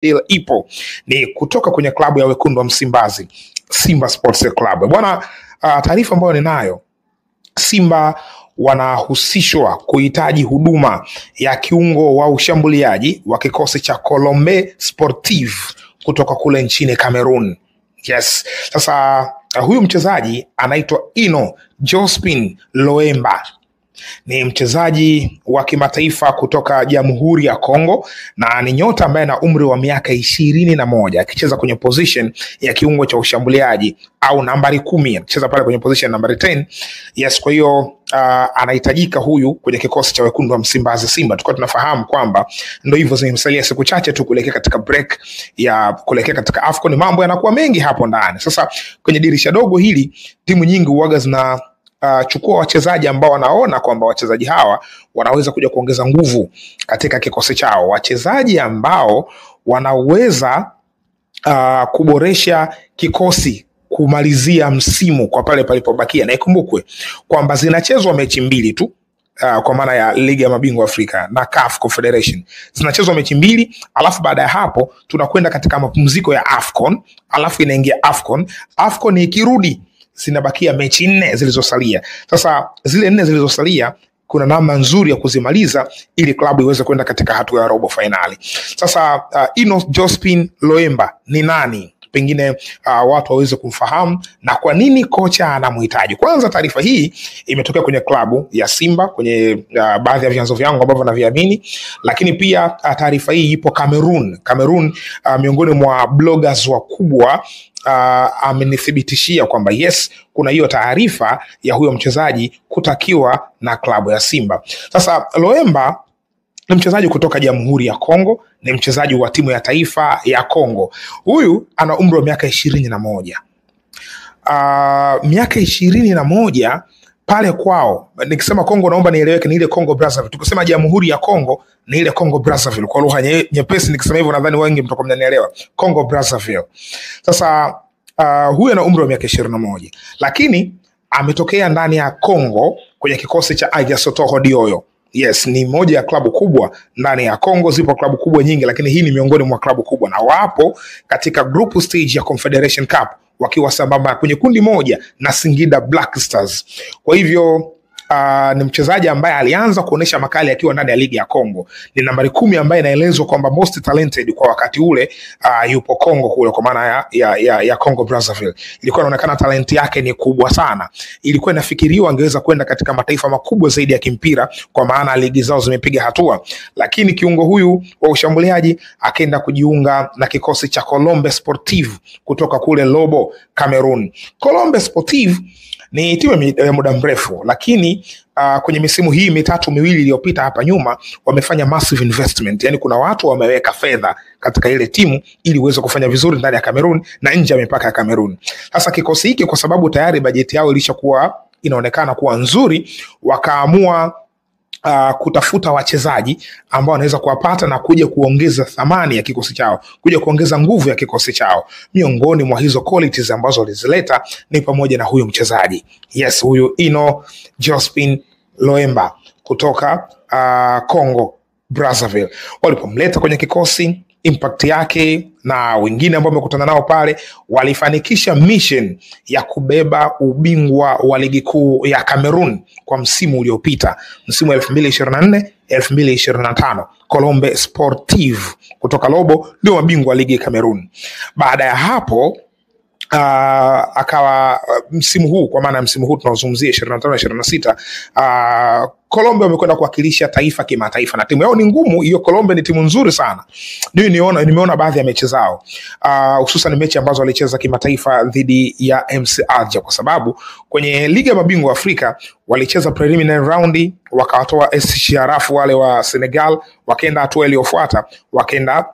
deal ipo ni kutoka kwenye klabu ya wekundu wa Msimbazi, Simba Sports Club. Bwana, taarifa ambayo ninayo, Simba wanahusishwa kuhitaji huduma ya kiungo wa ushambuliaji wa kikosi cha Colombe Sportive kutoka kule nchini Cameroon. Yes. Sasa huyu mchezaji anaitwa Ino Jospin Loemba. Ni mchezaji wa kimataifa kutoka Jamhuri ya Kongo na ni nyota ambaye ana umri wa miaka 21, akicheza kwenye position ya kiungo cha ushambuliaji au nambari 10, akicheza pale kwenye position nambari 10. Yes, kwa hiyo anahitajika huyu kwenye kikosi cha wekundu wa Msimbazi Simba. Tulikuwa tunafahamu kwamba ndio hivyo, zimemsalia siku chache tu kuelekea katika break ya kuelekea katika AFCON. Mambo yanakuwa mengi hapo ndani. Sasa kwenye dirisha dogo hili timu nyingi huaga zina chukua wachezaji ambao wanaona kwamba wachezaji hawa wanaweza kuja kuongeza nguvu katika kikosi chao, wachezaji ambao wanaweza kuboresha kikosi kumalizia msimu kwa pale palipobakia. Na ikumbukwe kwamba zinachezwa mechi mbili tu, kwa maana ya Ligi ya Mabingwa Afrika na CAF Confederation. Zinachezwa mechi mbili, alafu baada ya hapo tunakwenda katika mapumziko ya AFCON, alafu inaingia AFCON. AFCON ikirudi zinabakia mechi 4 zilizosalia. Sasa zile 4 zilizosalia kuna namna nzuri ya kuzimaliza ili klabu iweze kwenda katika hatua ya robo finali. Sasa Ino Jospin Loemba ni nani? Pengine watu waweze kumfahamu na kwa nini kocha anamhitaji. Kwanza, taarifa hii imetokea kwenye klabu ya Simba, kwenye baadhi ya vyanzo vyangu ambavyo naviamini, lakini pia taarifa hii ipo Cameroon, miongoni mwa bloggers wakubwa amenithibitishia kwamba yes, kuna hiyo taarifa ya huyo mchezaji kutakiwa na klabu ya Simba. Sasa Loemba ni mchezaji kutoka Jamhuri ya Kongo, ni mchezaji wa timu ya taifa ya Kongo. Huyu ana umri wa miaka 21. Miaka 21 pale kwao, nikisema Kongo naomba nieleweke, ni ile Kongo Brazzaville. Tukisema Jamhuri ya Kongo ni ile Kongo Brazzaville. Kwa lugha nyepesi nikisema hivyo nadhani wengi mtakuwa mnanielewa. Kongo Brazzaville. Sasa huyu ana umri wa miaka 21, lakini ametokea ndani ya Kongo kwenye kikosi cha Aigle Sotoho Dioyo. Yes, ni moja ya klabu kubwa ndani ya Kongo. Zipo klabu kubwa nyingi, lakini hii ni miongoni mwa klabu kubwa, na wapo katika group stage ya Confederation Cup wakiwa sambamba kwenye kundi moja na Singida Black Stars. Kwa hivyo ni mchezaji ambaye alianza kuonesha makali akiwa ndani ya ligi ya Kongo. Ni nambari 10 ambaye inaelezwa kwamba most talented kwa wakati ule yupo Kongo kule, kwa maana ya Kongo Brazzaville. Ilikuwa inaonekana talenti yake ni kubwa sana. Ilikuwa inafikiriwa angeweza kwenda katika mataifa makubwa zaidi ya kimpira, kwa maana ligi zao zimepiga hatua. Lakini kiungo huyu wa ushambuliaji akaenda kujiunga na kikosi cha Colombe Sportive kutoka kule Lobo, Cameroon. Colombe Sportive ni timu ya muda mrefu, lakini kwenye misimu hii mitatu miwili iliyopita hapa nyuma wamefanya massive investment. Yani kuna watu wameweka fedha katika ile timu ili uweze kufanya vizuri ndani ya Cameroon na nje ya mipaka ya Cameroon. Sasa kikosi hiki, kwa sababu tayari bajeti yao ilishakuwa inaonekana kuwa nzuri, wakaamua kutafuta wachezaji ambao wanaweza kuwapata na kuja kuongeza thamani ya kikosi chao, kuja kuongeza nguvu ya kikosi chao. Miongoni mwa hizo qualities ambazo walizileta ni pamoja na huyu mchezaji. Yes, huyu Ino Jospin Loemba kutoka Congo Brazzaville. Walipomleta kwenye kikosi, impact yake na wengine ambao wamekutana nao pale walifanikisha mission ya kubeba ubingwa wa ligi kuu ya Cameroon kwa msimu uliopita, msimu wa 2024-2025. Colombe Sportive kutoka Lobo ndio mabingwa wa ligi ya Cameroon. Baada ya hapo akawa msimu huu, kwa maana msimu huu tunazungumzia 25-26, Colombe wamekwenda kuwakilisha taifa kimataifa, na timu yao ni ngumu. Hiyo Colombe ni timu nzuri sana. Nimeona baadhi ya mechi zao, hususan mechi ambazo walicheza kimataifa dhidi ya MC Alger, kwa sababu kwenye ligi ya mabingwa Afrika walicheza preliminary round, wakawatoa SC Sharaf wale wa Senegal, wakaenda hatua iliyofuata, wakaenda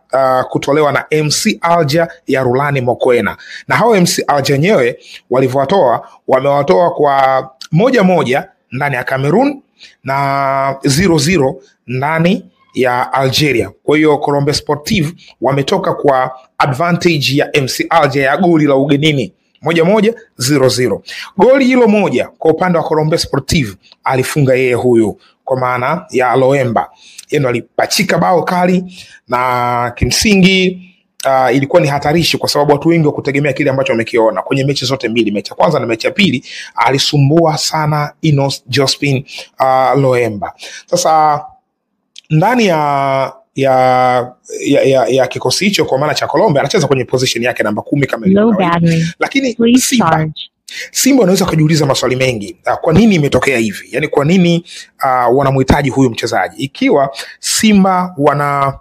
kutolewa na MC Alger ya Rulani Mokoena. Na hao MC Alger wenyewe walivyowatoa, wamewatoa kwa 1-1 ndani ya Cameroon na 0-0 ndani ya Algeria. Kwa hiyo Colombe Sportive wametoka kwa advantage ya MC Alger ya goli la ugenini 1-1, 0-0. Goli hilo moja kwa upande wa Colombe Sportive alifunga yeye huyu, kwa maana ya Loemba. Yeye alipachika bao kali, na kimsingi ilikuwa ni hatarishi kwa sababu watu wengi wakutegemea kile ambacho wamekiona kwenye mechi zote mbili. Mechi ya kwanza na mechi ya pili alisumbua sana Enos Jospin Loemba. Sasa ndani ya kikosi hicho kwa maana cha Colombia anacheza kwenye position yake namba 10 kama ilivyo. Lakini Simba wanaweza kujiuliza maswali mengi. Kwa nini imetokea hivi? Yaani kwa nini wanamhitaji huyu mchezaji? Ikiwa Simba wana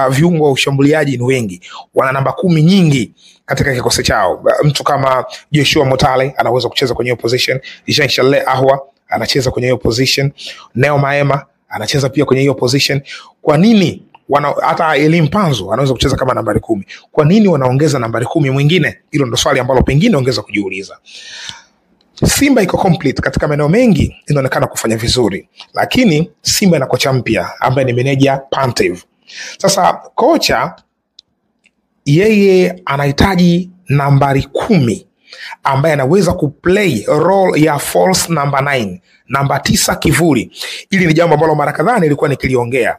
viungo wa ushambuliaji ni wengi, wana namba 10 nyingi katika kikosi chao. Mtu kama Joshua Mutale anaweza kucheza kwenye hiyo position, Jean Charles Ahwa anacheza kwenye hiyo position, Neo Maema anacheza pia kwenye hiyo position. Kwa nini hata Elim Panzo anaweza kucheza kama nambari 10? Kwa nini wanaongeza nambari 10 mwingine? Hilo ndo swali ambalo pengine ongeza kujiuliza. Simba iko complete katika maeneo mengi, inaonekana kufanya vizuri, lakini Simba ina kocha mpya ambaye ni meneja Pantev. Sasa kocha yeye anahitaji nambari 10 ambaye anaweza kuplay role ya false number 9, namba 9 kivuli. Ili ni jambo ambalo mara kadhaa nilikuwa nikiliongea.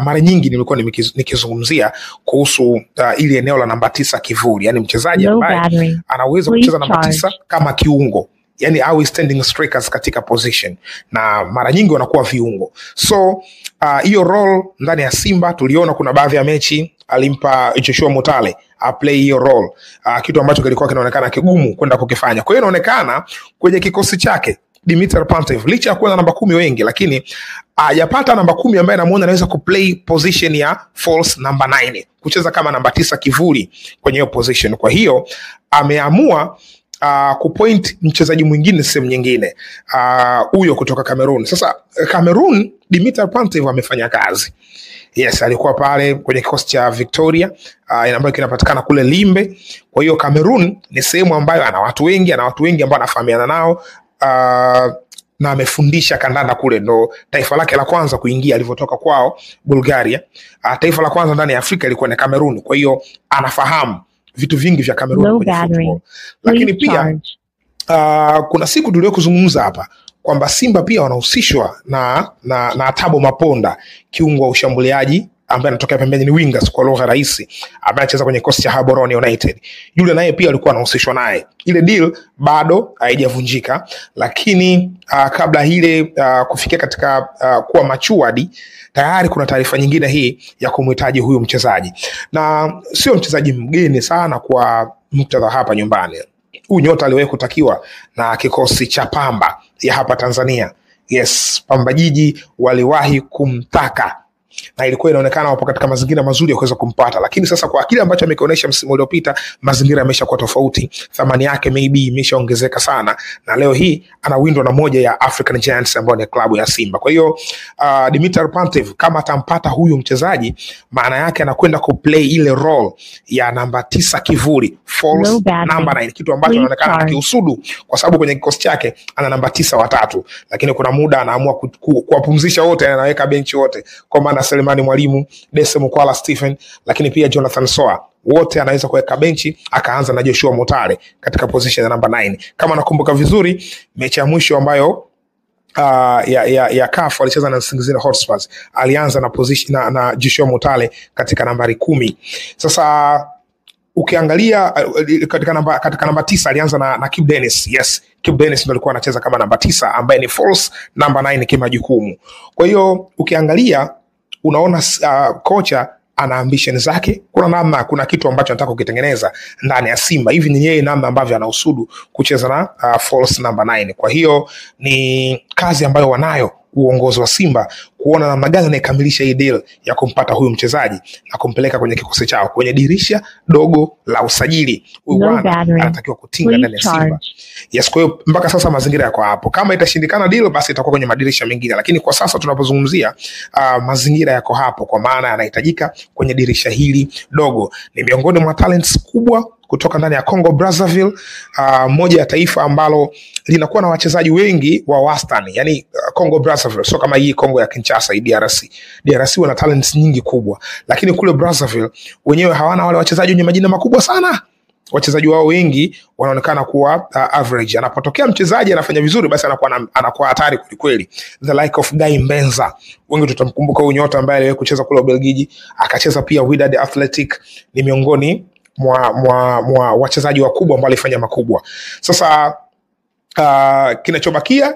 Mara nyingi nilikuwa nikizungumzia kuhusu ili eneo la namba 9 kivuli, yani mchezaji ambaye anaweza kucheza namba 9 kama kiungo, yani au standing strikers katika position, na mara nyingi wanakuwa viungo. So hiyo role ndani ya Simba tuliona kuna baadhi ya mechi alimpa Joshua Mutale play hiyo role, kitu ambacho kilikuwa kinaonekana kigumu kwenda kukifanya. Kwa hiyo inaonekana kwenye kikosi chake Dimitar Pantev licha ya kuwa na namba 10 wengi, lakini hajapata namba 10 ambaye anamuona anaweza kuplay position ya false number 9, kucheza kama namba 9 kivuli kwenye hiyo position. Kwa hiyo ameamua kupoint mchezaji mwingine sehemu nyingine, huyo kutoka Cameroon. Sasa Cameroon, Dimitar Pantev amefanya kazi. Yes, alikuwa pale kwenye kikosi cha Victoria ambayo kinapatikana kule Limbe. Kwa hiyo Cameroon ni sehemu ambayo ana watu wengi ambao anafahamiana nao, na amefundisha kandanda kule. Ndo taifa lake la kwanza kuingia alivyotoka kwao Bulgaria. Taifa la kwanza ndani ya Afrika ilikuwa ni Cameroon. Kwa hiyo anafahamu vitu vingi vya Cameroon kwenye football. Lakini pia kuna siku tulio kuzungumza hapa kwamba Simba pia wanahusishwa na Tabo Maponda, kiungo wa ushambuliaji ambaye anatokea pembeni, ni wingers kwa lugha rahisi, ambaye anacheza kwenye kosi cha Gaborone United. Yule naye pia alikuwa anahusishwa naye. Ile deal bado haijavunjika, lakini kabla ile kufikia katika kuwa matured, tayari kuna taarifa nyingine hii ya kumhitaji huyu mchezaji, na sio mchezaji mgeni sana kwa muktadha hapa nyumbani. Huyu nyota aliwahi kutakiwa na kikosi cha Pamba ya hapa Tanzania. Yes, Pamba Jiji waliwahi kumtaka na ilikuwa inaonekana wapo katika mazingira mazuri ya kuweza kumpata, lakini sasa kwa kile ambacho amekionyesha msimu uliopita, mazingira yameshakuwa tofauti, thamani yake maybe imeshaongezeka sana, na leo hii anawindwa na moja ya African Giants ambayo ni klabu ya Simba. Kwa hiyo Dimitar Pantev kama atampata huyu mchezaji, maana yake anakwenda kuplay ile role ya namba 9 kivuli, false number 9, kitu ambacho inaonekana kiusudu kwa sababu kwenye kikosi chake ana namba 9 watatu, lakini kuna muda anaamua kuwapumzisha wote, anaweka benchi wote, kwa maana Selemani Mwalimu, Dese Mukwala Stephen, lakini pia Jonathan Soa, wote anaweza kuweka benchi, akaanza na Joshua Mutale katika position ya namba 9. Kama nakumbuka vizuri, mechi ya mwisho ambayo ya CAF alicheza na Singizina Hotspurs, alianza na position na Joshua Mutale katika nambari 10. Sasa ukiangalia katika namba 9 alianza na Kip Dennis. Yes, Kip Dennis ndo alikuwa anacheza kama namba 9 ambaye ni false number 9 kimajukumu. Kwa hiyo ukiangalia unaona kocha ana ambition zake, kuna kitu ambacho anataka kukitengeneza ndani ya Simba. Hivi ni yeye namna ambavyo anausudu kucheza na false number 9. Kwa hiyo ni kazi ambayo wanayo uongozi wa Simba kuona namna gani anaikamilisha hii deal ya kumpata huyu mchezaji na kumpeleka kwenye kikosi chao kwenye dirisha dogo la usajili. Huyu bwana anatakiwa kutinga ndani ya Simba. Yes, kwa hiyo mpaka sasa mazingira yako hapo. Kama itashindikana deal, basi itakuwa kwenye madirisha mengine, lakini kwa sasa tunapozungumzia mazingira yako hapo, kwa maana anahitajika kwenye dirisha hili dogo. Ni miongoni mwa talents kubwa kutoka ndani ya Congo Brazzaville, moja ya taifa ambalo linakuwa na wachezaji wengi wa wastani. Yani Congo Brazzaville sio kama hii Congo ya Kinshasa, hii DRC wana talents nyingi kubwa, lakini kule Brazzaville wenyewe hawana wale wachezaji wenye majina makubwa sana. wachezaji wao wengi wanaonekana kuwa average. Anapotokea mchezaji anafanya vizuri, basi anakuwa hatari kweli. The like of Guy Mbenza, wengi tutamkumbuka huyu nyota ambaye aliwahi kucheza kule Ubelgiji, akacheza pia Wydad Athletic, ni miongoni mwa wachezaji wakubwa ambao walifanya makubwa. Sasa kinachobakia